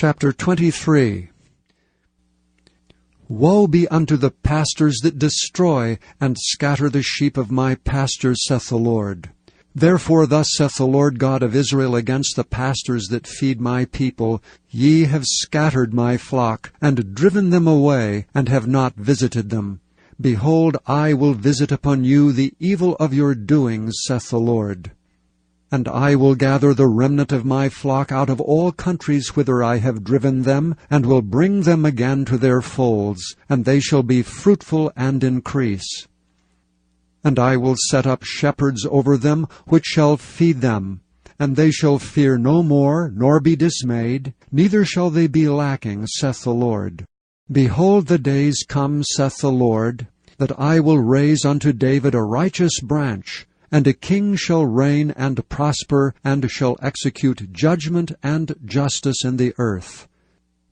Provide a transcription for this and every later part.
Chapter 23. Woe be unto the pastors that destroy and scatter the sheep of my pastors, saith the Lord. Therefore thus saith the Lord God of Israel against the pastors that feed my people, Ye have scattered my flock, and driven them away, and have not visited them. Behold, I will visit upon you the evil of your doings, saith the Lord. And I will gather the remnant of my flock out of all countries whither I have driven them, and will bring them again to their folds, and they shall be fruitful and increase. And I will set up shepherds over them, which shall feed them, and they shall fear no more, nor be dismayed, neither shall they be lacking, saith the Lord. Behold, the days come, saith the Lord, that I will raise unto David a righteous branch, and a king shall reign and prosper, and shall execute judgment and justice in the earth.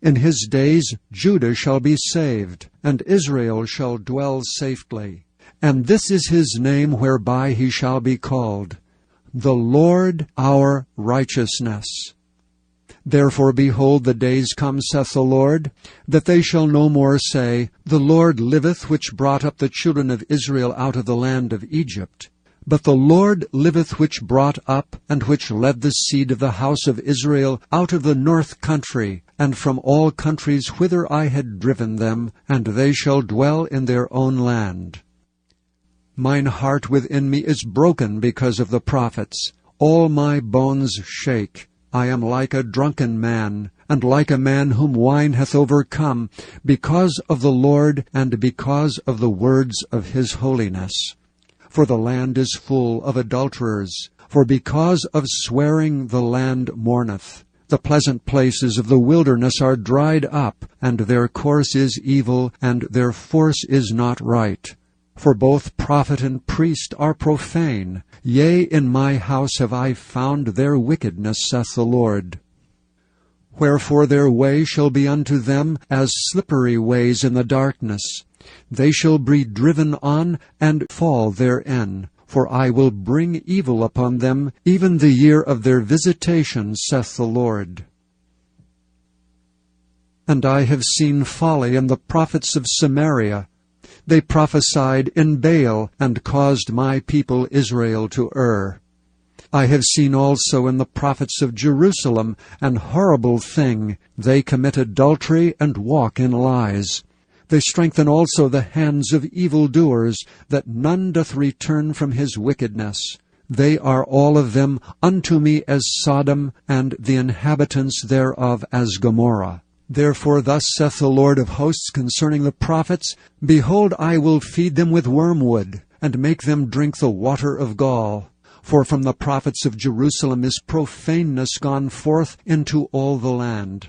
In his days Judah shall be saved, and Israel shall dwell safely. And this is his name whereby he shall be called, the Lord our righteousness. Therefore, behold, the days come, saith the Lord, that they shall no more say, The Lord liveth, which brought up the children of Israel out of the land of Egypt. But the Lord liveth, which brought up, and which led the seed of the house of Israel out of the north country, and from all countries whither I had driven them, and they shall dwell in their own land. Mine heart within me is broken because of the prophets. All my bones shake. I am like a drunken man, and like a man whom wine hath overcome, because of the Lord, and because of the words of his holiness. For the land is full of adulterers, for because of swearing the land mourneth. The pleasant places of the wilderness are dried up, and their course is evil, and their force is not right. For both prophet and priest are profane. Yea, in my house have I found their wickedness, saith the Lord. Wherefore their way shall be unto them as slippery ways in the darkness. They shall be driven on and fall therein. For I will bring evil upon them, even the year of their visitation, saith the Lord. And I have seen folly in the prophets of Samaria. They prophesied in Baal, and caused my people Israel to err. I have seen also in the prophets of Jerusalem an horrible thing. They commit adultery and walk in lies. They strengthen also the hands of evildoers, that none doth return from his wickedness. They are all of them unto me as Sodom, and the inhabitants thereof as Gomorrah. Therefore thus saith the Lord of hosts concerning the prophets, Behold, I will feed them with wormwood, and make them drink the water of gall. For from the prophets of Jerusalem is profaneness gone forth into all the land.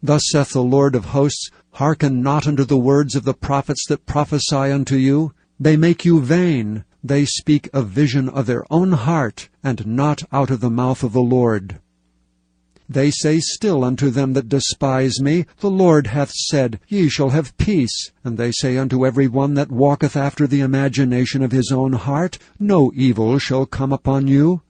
Thus saith the Lord of hosts, Hearken not unto the words of the prophets that prophesy unto you. They make you vain. They speak a vision of their own heart, and not out of the mouth of the Lord. They say still unto them that despise me, The Lord hath said, Ye shall have peace. And they say unto every one that walketh after the imagination of his own heart, No evil shall come upon you.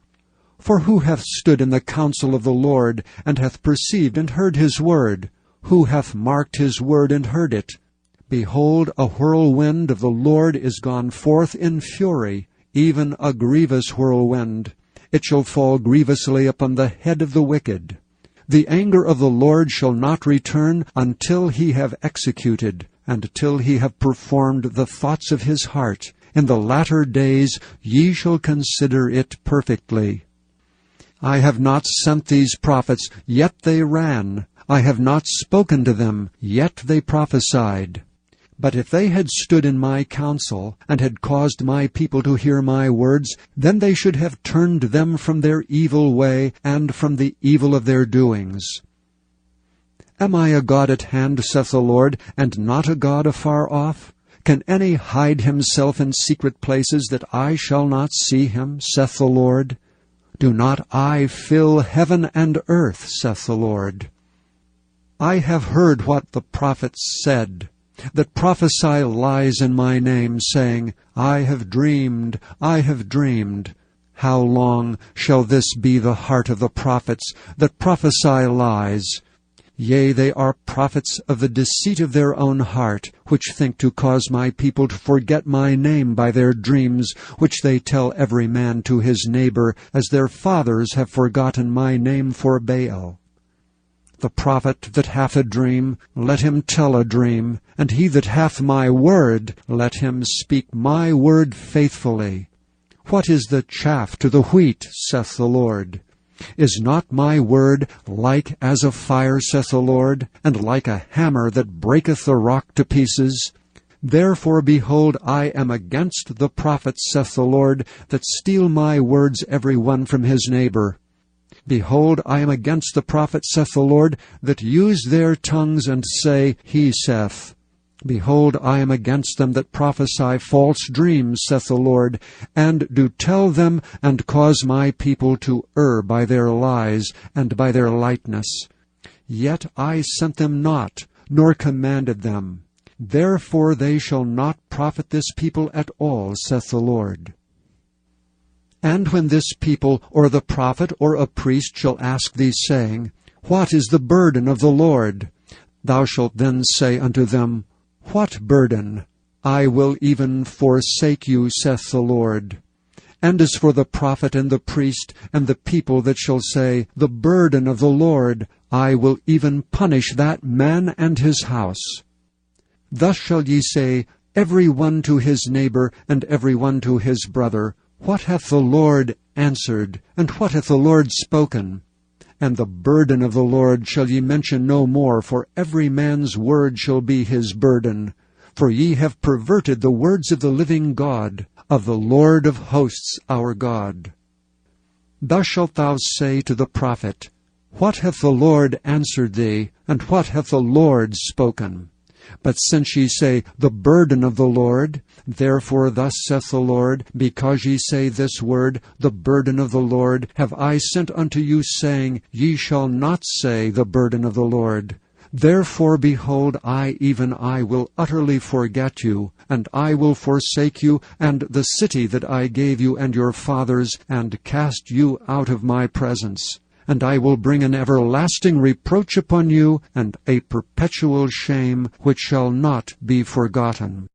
For who hath stood in the counsel of the Lord, and hath perceived and heard his word? Who hath marked his word and heard it? Behold, a whirlwind of the Lord is gone forth in fury, even a grievous whirlwind. It shall fall grievously upon the head of the wicked. The anger of the Lord shall not return until he have executed, and till he have performed the thoughts of his heart. In the latter days ye shall consider it perfectly. I have not sent these prophets, yet they ran. I have not spoken to them, yet they prophesied. But if they had stood in my counsel, and had caused my people to hear my words, then they should have turned them from their evil way, and from the evil of their doings. Am I a God at hand, saith the Lord, and not a God afar off? Can any hide himself in secret places, that I shall not see him, saith the Lord? Do not I fill heaven and earth, saith the Lord? I have heard what the prophets said, that prophesy lies in my name, saying, I have dreamed, I have dreamed. How long shall this be the heart of the prophets that prophesy lies? Yea, they are prophets of the deceit of their own heart, which think to cause my people to forget my name by their dreams, which they tell every man to his neighbor, as their fathers have forgotten my name for Baal. The prophet that hath a dream, let him tell a dream, and he that hath my word, let him speak my word faithfully. What is the chaff to the wheat, saith the Lord? Is not my word like as a fire, saith the Lord, and like a hammer that breaketh the rock to pieces? Therefore, behold, I am against the prophets, saith the Lord, that steal my words every one from his neighbor. Behold, I am against the prophets, saith the Lord, that use their tongues and say, He saith. Behold, I am against them that prophesy false dreams, saith the Lord, and do tell them, and cause my people to err by their lies and by their lightness. Yet I sent them not, nor commanded them. Therefore they shall not profit this people at all, saith the Lord. And when this people, or the prophet, or a priest shall ask thee, saying, What is the burden of the Lord? Thou shalt then say unto them, What burden? I will even forsake you, saith the Lord. And as for the prophet and the priest and the people that shall say, The burden of the Lord, I will even punish that man and his house. Thus shall ye say, every one to his neighbor, and every one to his brother, What hath the Lord answered, and what hath the Lord spoken? And the burden of the Lord shall ye mention no more, for every man's word shall be his burden. For ye have perverted the words of the living God, of the Lord of hosts our God. Thus shalt thou say to the prophet, What hath the Lord answered thee, and what hath the Lord spoken? But since ye say, The burden of the Lord, therefore thus saith the Lord, because ye say this word, The burden of the Lord, have I sent unto you, saying, Ye shall not say, The burden of the Lord. Therefore, behold, even I will utterly forget you, and I will forsake you, and the city that I gave you and your fathers, and cast you out of my presence. And I will bring an everlasting reproach upon you, and a perpetual shame which shall not be forgotten.